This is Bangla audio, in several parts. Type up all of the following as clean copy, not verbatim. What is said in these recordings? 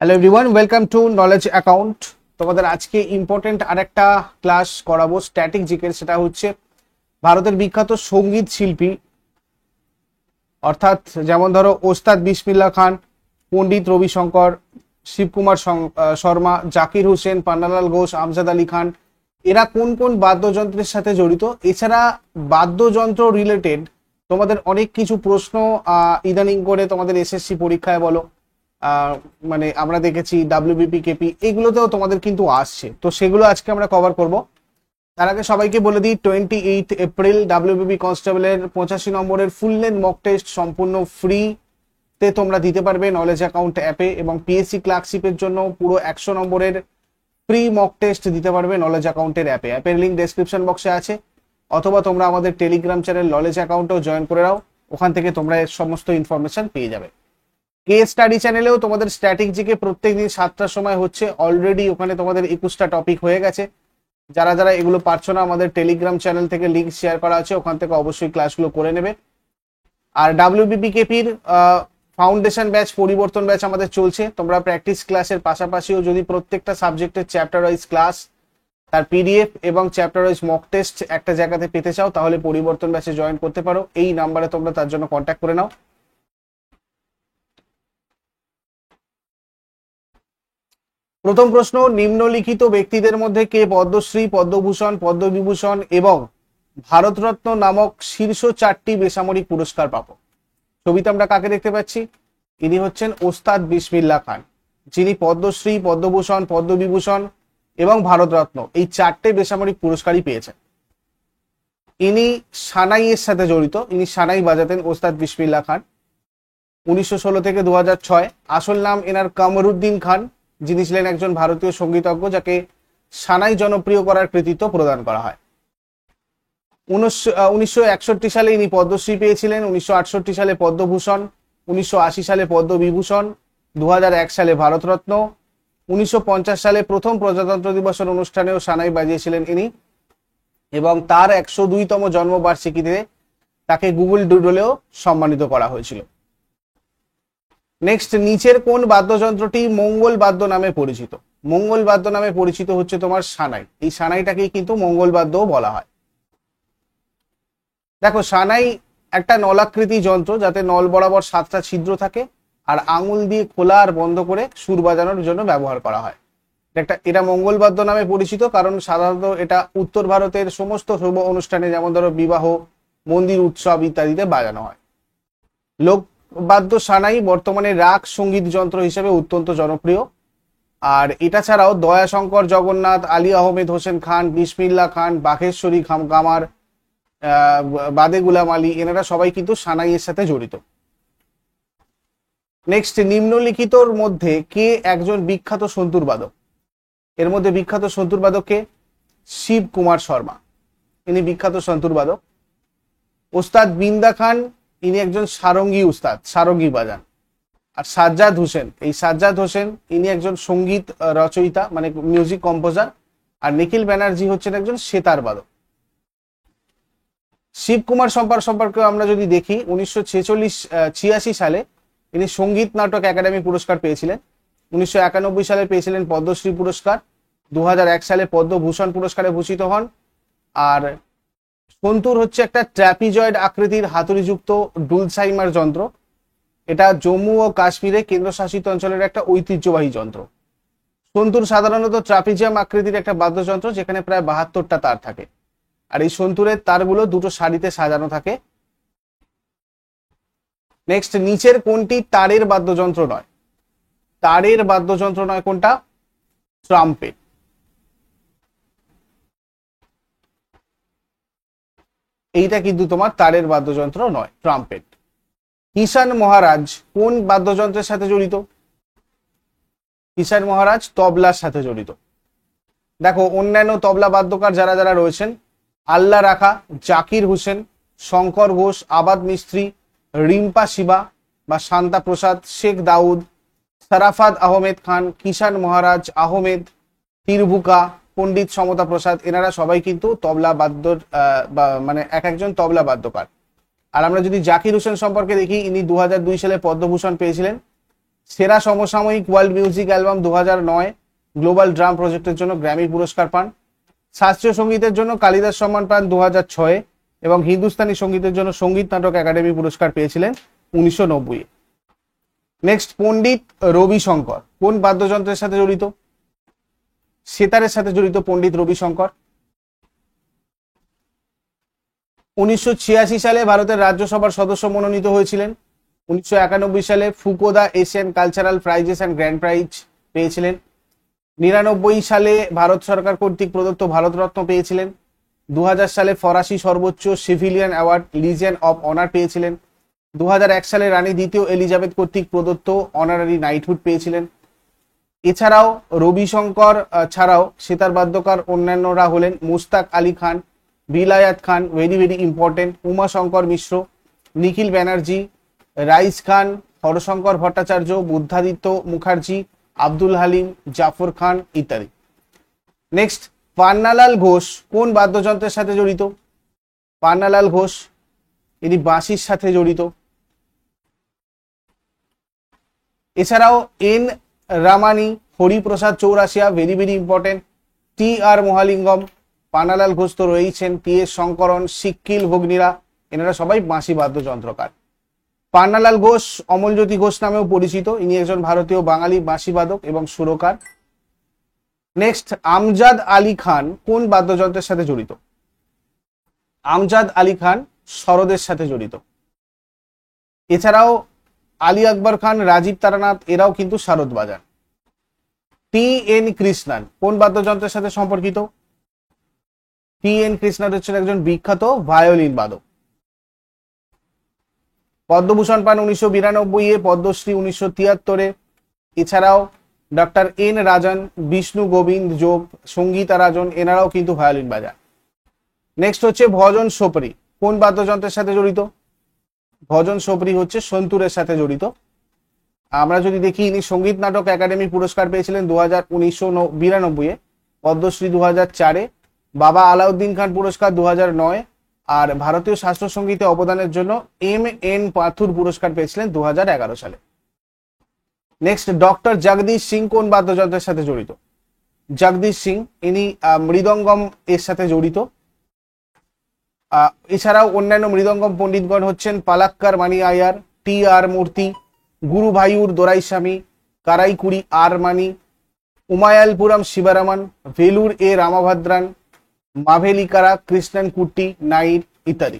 Hello everyone, welcome to knowledge account. তোমাদের আজকে ইম্পর্টেন্ট আরেকটা ক্লাস করাবো স্ট্যাটিক জিকে। সেটা হচ্ছে ভারতের বিখ্যাত সঙ্গীত শিল্পী, অর্থাৎ যেমন ধরো ওস্তাদ বিসমিল্লাহ খান, পণ্ডিত রবিশঙ্কর, শিবকুমার শর্মা, জাকির হোসেন, পান্নালাল ঘোষ, আমজাদ আলী খান, এরা কোন কোন বাদ্যযন্ত্রের সাথে জড়িত। এছাড়া বাদ্যযন্ত্র রিলেটেড তোমাদের অনেক কিছু প্রশ্ন ইদানিং করে তোমাদের এসএসসি পরীক্ষায় বলো, মানে আমরা দেখেছি ডাব্লিউবিপি কেপি, এগুলোতেও তোমাদের কিন্তু আসছে, তো সেগুলো আজকে আমরা কভার করব। তার আগে সবাইকে বলে দিই, 28 এপ্রিল ডাব্লিউবিপি কনস্টেবলের 85 নম্বরের ফুল লেন্থ মক টেস্ট সম্পূর্ণ ফ্রিতে তোমরা দিতে পারবে নলেজ অ্যাকাউন্ট অ্যাপে, এবং পিএসসি ক্লার্কশিপের জন্য পুরো 100 নম্বরের ফ্রি মক টেস্ট দিতে পারবে নলেজ অ্যাকাউন্টের অ্যাপে। অ্যাপের লিঙ্ক ডেসক্রিপশন বক্সে আছে, অথবা তোমরা আমাদের টেলিগ্রাম চ্যানেল নলেজ অ্যাকাউন্টেও জয়েন করে নাও, ওখান থেকে তোমরা এর সমস্ত ইনফরমেশন পেয়ে যাবে। কে স্টাডি চ্যানেলেও তোমাদের স্ট্যাটিক জিকে প্রত্যেকদিন 7টার সময় হচ্ছে। অলরেডি ওখানে তোমাদের 21টা টপিক হয়ে গেছে। যারা যারা এগুলো পারছো না, আমাদের টেলিগ্রাম চ্যানেল থেকে লিঙ্ক শেয়ার করা আছে, ওখান থেকে অবশ্যই ক্লাসগুলো করে নেবে। আর ডাব্লিউবিপি কেপির ফাউন্ডেশন ব্যাচ, পরিবর্তন ব্যাচ আমাদের চলছে। তোমরা প্র্যাকটিস ক্লাসের পাশাপাশিও যদি প্রত্যেকটা সাবজেক্টের চ্যাপ্টার ওয়াইজ ক্লাস, তার পিডিএফ এবং চ্যাপ্টার ওয়াইজ মক টেস্ট একটা জায়গাতে পেতে চাও, তাহলে পরিবর্তন ব্যাচে জয়েন করতে পারো। এই নাম্বারে তোমরা তার জন্য কন্ট্যাক্ট করে নাও। প্রথম প্রশ্ন, নিম্নলিখিত ব্যক্তিদের মধ্যে কে পদ্মশ্রী, পদ্মভূষণ, পদ্মবিভূষণ এবং ভারতরত্ন নামক শীর্ষ 4টি বেসামরিক পুরস্কার প্রাপক? ছবিতে আমরা কাকে দেখতে পাচ্ছি? ইনি হচ্ছেন ওস্তাদ বিসমিল্লাহ খান, যিনি পদ্মশ্রী, পদ্মভূষণ, পদ্মবিভূষণ এবং ভারতরত্ন এই 4টে বেসামরিক পুরস্কারই পেয়েছেন। ইনি সানাইয়ের সাথে জড়িত, ইনি সানাই বাজাতেন ওস্তাদ বিসমিল্লাহ খান। 1916 থেকে 2006। আসল নাম এনার কামরুদ্দিন খান, যিনি ছিলেন একজন ভারতীয় সঙ্গীতজ্ঞ, যাকে সানাই জনপ্রিয় করার কৃতিত্ব প্রদান করা হয়। 1961 সালে ইনি পদ্মশ্রী পেয়েছিলেন, 1968 সালে পদ্মভূষণ, 1980 সালে পদ্মবিভূষণ, 2001 সালে ভারতরত্ন, 1950 সালে প্রথম প্রজাতন্ত্র দিবসের অনুষ্ঠানেও সানাই বাজিয়েছিলেন ইনি, এবং তার 102তম জন্মবার্ষিকীতে তাকে গুগল ডুডলেও সম্মানিত করা হয়েছিল। নেক্সট, নিচের কোন বাদ্যযন্ত্রটি মঙ্গল বাদ্য নামে পরিচিত? মঙ্গল বাদ্য নামে পরিচিত হচ্ছে তোমার সানাই। এই সানাইটাকেই কিন্তু মঙ্গল বাদ্যও বলা হয়। দেখো, সানাই একটা নলাকৃতি যন্ত্র, যাতে নল বরাবর 7টা ছিদ্র থাকে, আর আঙুল দিয়ে খোলা আর বন্ধ করে সুর বাজানোর জন্য ব্যবহার করা হয়। এটা মঙ্গল বাদ্য নামে পরিচিত কারণ সাধারণত এটা উত্তর ভারতের সমস্ত শুভ অনুষ্ঠানে, যেমন ধরো বিবাহ, মন্দির উৎসব ইত্যাদিতে বাজানো হয়। লোকবাদ্য সানাই বর্তমানে রাগ সঙ্গীত যন্ত্র হিসেবে অত্যন্ত জনপ্রিয়। আর এটা ছাড়াও দয়াশঙ্কর জগন্নাথ, আলী আহমেদ হোসেন খান, বিসমিল্লাহ খান, বাঘেশ্বরী কামার, বাদে গুলাম আলী, এনারা সবাই কিন্তু সানাইয়ের সাথে জড়িত। নেক্সট, নিম্নলিখিতর মধ্যে কে একজন বিখ্যাত সন্তুর বাদক? এর মধ্যে বিখ্যাত সন্তুর বাদক কে? শিবকুমার শর্মা, ইনি বিখ্যাত সন্তুর বাদক। ওস্তাদ বিন্দা খান, ইনি একজন সারঙ্গী উস্তাদ, সারঙ্গী বাজান। আর সাজ্জাদ হোসেন, এই সাজ্জাদ হোসেন ইনি একজন সঙ্গীত রচয়িতা, মানে মিউজিক কম্পোজার। আর নিখিল ব্যানার্জি হচ্ছেন একজন সেতার বাদক। শিবকুমার সম্পর্কে আমরা যদি দেখি, 1986 সালে ইনি সঙ্গীত নাটক একাডেমি পুরস্কার পেয়েছিলেন। 1991 সালে পেয়েছিলেন পদ্মশ্রী পুরস্কার। 2001 সালে পদ্মভূষণ পুরস্কারে ভূষিত হন। আর সন্তুর হচ্ছে একটা ট্র্যাপিজয়েড আকৃতির হাতুড়িযুক্ত ডুলসাইমার যন্ত্র। এটা জম্মু ও কাশ্মীরে কেন্দ্রশাসিত অঞ্চলের একটা ঐতিহ্যবাহী যন্ত্র। সন্তুর সাধারণত ট্রাপিজিয়াম আকৃতির একটা বাদ্যযন্ত্র, যেখানে প্রায় 72টা তার থাকে। আর এই সন্তুরের তারগুলো দুটো সারিতে সাজানো থাকে। নেক্সট, নিচের কোনটি তারের বাদ্যযন্ত্র নয়? তারের বাদ্যযন্ত্র নয় কোনটা? ট্রাম্পেট। এইটা কিন্তু তোমার তারের বাদ্যযন্ত্র নয়, ট্রাম্পেট। কিষান মহারাজ কোন বাদ্যযন্ত্রের সাথে জড়িত? কিষান মহারাজ তবলার সাথে জড়িত। দেখো, অন্যান্য তবলা বাদ্যকার যারা যারা রয়েছেন, আল্লাহ রাখা, জাকির হোসেন, শঙ্কর ঘোষ, আবাদ মিস্ত্রি, রিম্পা শিবা বা শান্তা প্রসাদ, শেখ দাউদ, সারাফাত আহমেদ খান, কিষান মহারাজ, আহমেদ, তিরভুকা, পণ্ডিত সমতা প্রসাদ, এনারা সবাই কিন্তু তবলা বাদ্যর মানে এক একজন তবলা বাদ্যকার। আর আমরা যদি জাকির হোসেন সম্পর্কে দেখি, ইনি 2002 সালে পদ্মভূষণ পেয়েছিলেন। সেরা সমসাময়িক world music album 2009 global drum প্রজেক্টের জন্য গ্র্যামি পুরস্কার পান। শাস্ত্রীয় সঙ্গীতের জন্য কালিদাস সম্মান পান 2006 এবং হিন্দুস্তানি সঙ্গীতের জন্য সঙ্গীত নাটক একাডেমি পুরস্কার পেয়েছিলেন 1990। নেক্সট, পণ্ডিত রবিশঙ্কর কোন বাদ্যযন্ত্রের সাথে জড়িত? সেতারের সাথে জড়িত পণ্ডিত রবিশঙ্কর। 1986 সালে ভারতের রাজ্যসভার সদস্য মনোনীত হয়েছিলেন। 1991 সালে Fukuoka Asian cultural prizes and grand prize পেয়েছিলেন। 99 সালে ভারত সরকার কর্তৃক প্রদত্ত ভারতরত্ন পেয়েছিলেন। 2000 সালে ফরাসি সর্বোচ্চ civilian award legion of honour পেয়েছিলেন। 2001 সালে রানী দ্বিতীয় এলিজাবেথ কর্তৃক প্রদত্ত অনারারি নাইটহুড পেয়েছিলেন। এছাড়াও রবিশঙ্কর ছাড়াও সেতার বাদ্যকার অন্যান্যরা হলেন মুস্তাক আলী খান, বিলায়াত খান, ভেরি ভেরি ইম্পর্টেন্ট, উমাশঙ্কর মিশ্র, নিখিল ব্যানার্জি, রাইস খান, হরশঙ্কর ভট্টাচার্য, বুদ্ধাদিত্য মুখার্জি, আব্দুল হালিম, জাফর খান ইত্যাদি। নেক্সট, পান্নালাল ঘোষ কোন বাদ্যযন্ত্রের সাথে জড়িত? পান্নালাল ঘোষ ইনি বাঁশির সাথে জড়িত। এছাড়াও N Ramani, Hariprasad Chaurasia, very very important, T R Mahalingam, Pannalal Ghosh তো রয়েছেন, পি এস শঙ্করন, সিক্কিল ভগ্নীরা, এনারা সবাই বাঁশি বাদ্যযন্ত্রকার। পান্নালাল ঘোষ অমলজ্যোতি ঘোষ নামেও পরিচিত, ইনি একজন ভারতীয় বাঙালি বাঁশিবাদক এবং সুরকার। নেক্সট, আমজাদ আলী খান কোন বাদ্যযন্ত্রের সাথে জড়িত? আমজাদ আলী খান সরোদের সাথে জড়িত। এছাড়াও আলী আকবর খান, রাজীব তারানাথ এরাও কিন্তু সারদ বাজান। টি এন কৃষ্ণান কোন বাদ্যযন্ত্রের সাথে সম্পর্কিত? টি এন কৃষ্ণান হচ্ছেন একজন বিখ্যাত ভায়োলিন বাদক। পদ্মভূষণ পান 1992, পদ্মশ্রী 1973। এছাড়াও ডক্টর এন রাজন, বিষ্ণু গোবিন্দ যোগ, সঙ্গীতা রাজন এনারাও কিন্তু ভায়োলিন বাজান। নেক্সট হচ্ছে ভজন সোপরি কোন বাদ্যযন্ত্রের সাথে জড়িত? ভজন সোপরি হচ্ছে সন্তুরের সাথে জড়িত। আমরা যদি দেখি ইনি সঙ্গীত নাটক একাডেমি পুরস্কার পেয়েছিলেন 1992, পদ্মশ্রী 2004, বাবা আলাউদ্দিন খান পুরস্কার 2009 আর ভারতীয় শাস্ত্রীয় সঙ্গীতে অবদানের জন্য এম এন পাথুর পুরস্কার পেয়েছিলেন 2011 সালে। নেক্সট, ডক্টর জগদীশ সিং কোন বাদ্যযন্ত্রের সাথে জড়িত? জগদীশ সিং ইনি মৃদঙ্গম এর সাথে জড়িত। এছাড়াও অন্যান্য মৃদঙ্গম পণ্ডিতগণ হচ্ছেন পালাক্কার মানি আয়ার, টি আর মূর্তি, গুরুভায়ুর দোরাইস্বামী, কারাইকুড়ি আর মানি, উমায়ালপুরম শিবরামন, ভেলুর এ রামাভদ্রান, মাভেলিকারা কৃষ্ণন কুট্টি নাইর ইত্যাদি।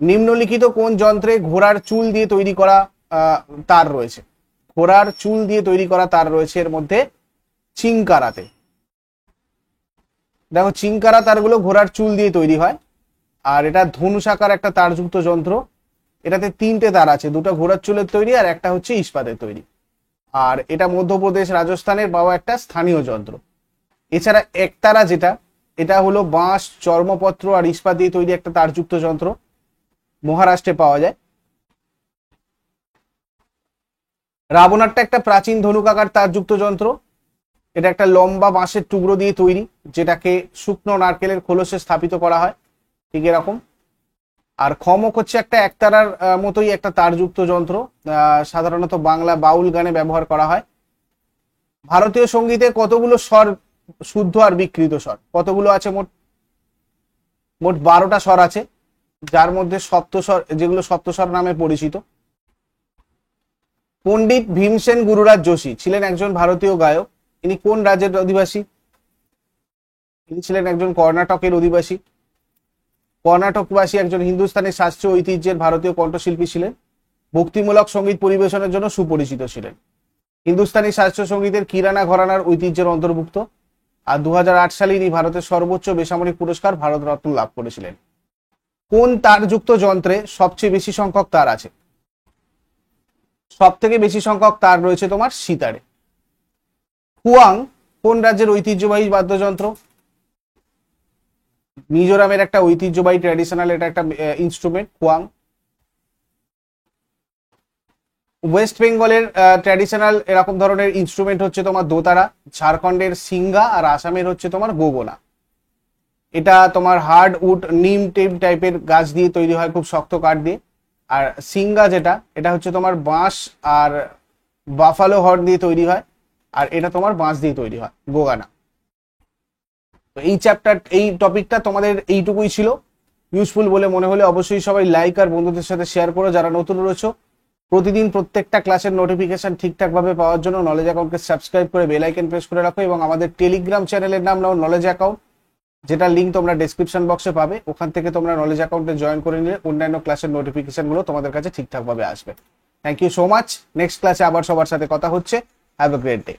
নিম্নলিখিত কোন যন্ত্রে ঘোড়ার চুল দিয়ে তৈরি করা তার রয়েছে? ঘোড়ার চুল দিয়ে তৈরি করা তার রয়েছে এর মধ্যে চিংকারাতে। দেখো চিংকারা তারগুলো ঘোড়ার চুল দিয়ে তৈরি হয় আর এটা ধনুষাকার একটা তারযুক্ত যন্ত্র। এটাতে 3টে তার আছে, 2টা ঘোড়ার চুলের তৈরি আর একটা হচ্ছে ইস্পাতের তৈরি। আর এটা মধ্যপ্রদেশ রাজস্থানের পাওয়া একটা স্থানীয় যন্ত্র। এছাড়া একতারা যেটা, এটা হলো বাঁশ, চর্মপত্র আর ইস্পাত দিয়ে তৈরি একটা তারযুক্ত যন্ত্র, মহারাষ্ট্রে পাওয়া যায়। রাবণারটা একটা প্রাচীন ধনুকাকার তারযুক্ত যন্ত্র, এটা একটা লম্বা বাঁশের টুকরো দিয়ে তৈরি যেটাকে শুকনো নারকেলের খোলসে স্থাপিত করা হয়, ঠিক এরকম। আর খমক হচ্ছে একটা একতারার মতোই একটা তারযুক্ত যন্ত্র, সাধারণত বাংলা বাউল গানে ব্যবহার করা হয়। ভারতীয় সঙ্গীতে কতগুলো স্বর শুদ্ধ আর বিকৃত স্বর কতগুলো আছে? মোট 12টা স্বর আছে, যার মধ্যে সপ্তস্বর, যেগুলো সপ্তস্বর নামে পরিচিত। পণ্ডিত ভীমসেন গুরুরাজ যোশী ছিলেন একজন ভারতীয় গায়ক। ইনি কোন রাজ্যের অধিবাসী? ইনি ছিলেন একজন কর্ণাটকের অধিবাসী। কর্ণাটকবাসী একজন হিন্দুস্তানি শাস্ত্রীয় ঐতিহ্যের ভারতীয় কণ্ঠশিল্পী ছিলেন। ভক্তিমূলক সঙ্গীত পরিবেশনের জন্য সুপরিচিত ছিলেন। হিন্দুস্তানি শাস্ত্রীয় সঙ্গীতের কিরানা ঘরানার ঐতিহ্যের অন্তর্ভুক্ত। আর 2008 সালে ইনি ভারতের সর্বোচ্চ বেসামরিক পুরস্কার ভারতরত্ন লাভ করেছিলেন। কোন তারযুক্ত যন্ত্রে সবচেয়ে বেশি সংখ্যক তার আছে? সব থেকে বেশি সংখ্যক তার রয়েছে তোমার সিতারে। খুয়াং কোন রাজ্যের ঐতিহ্যবাহী বাদ্যযন্ত্র? মিজোরামের একটা ঐতিহ্যবাহী ট্র্যাডিশনাল এটা একটা ইনস্ট্রুমেন্ট খুয়াং। ওয়েস্ট বেঙ্গলের ট্র্যাডিশনাল এরকম ধরনের ইনস্ট্রুমেন্ট হচ্ছে তোমার দোতারা, ঝাড়খণ্ডের সিঙ্গা আর আসামের হচ্ছে তোমার গোগোনা। এটা তোমার হার্ড উড নিম টেপ টাইপের গাছ দিয়ে তৈরি হয়, খুব শক্ত কাঠ দিয়ে। আর সিঙ্গা যেটা, এটা হচ্ছে তোমার বাঁশ আর বাফালো হর্ন দিয়ে তৈরি হয়, আর এটা তোমার বাঁশ দিয়ে তৈরি হয়, গোগানা। তো এই চ্যাপ্টার, এই টপিকটা তোমাদের এইটুকুই ছিল। ইউজফুল বলে মনে হলে অবশ্যই সবাই লাইক আর বন্ধুদের সাথে শেয়ার করো। যারা নতুন রয়েছে, প্রতিদিন প্রত্যেকটা ক্লাসের নোটিফিকেশন ঠিকঠাক ভাবে পাওয়ার জন্য নলেজ অ্যাকাউন্টকে সাবস্ক্রাইব করে বেল আইকন প্রেস করে রাখো, এবং আমাদের টেলিগ্রাম চ্যানেলের নাম নাও নলেজ অ্যাকাউন্ট, যেটা লিঙ্ক তোমরা ডেসক্রিপশন বক্সে পাবে। ওখান থেকে তোমরা নলেজ অ্যাকাউন্টে জয়েন করে নিলে অন্যান্য ক্লাসের নোটিফিকেশন গুলো তোমাদের কাছে ঠিকঠাক ভাবে আসবে। Thank you so much. Next ক্লাসে আবার সবার সাথে কথা হচ্ছে। Have a great day.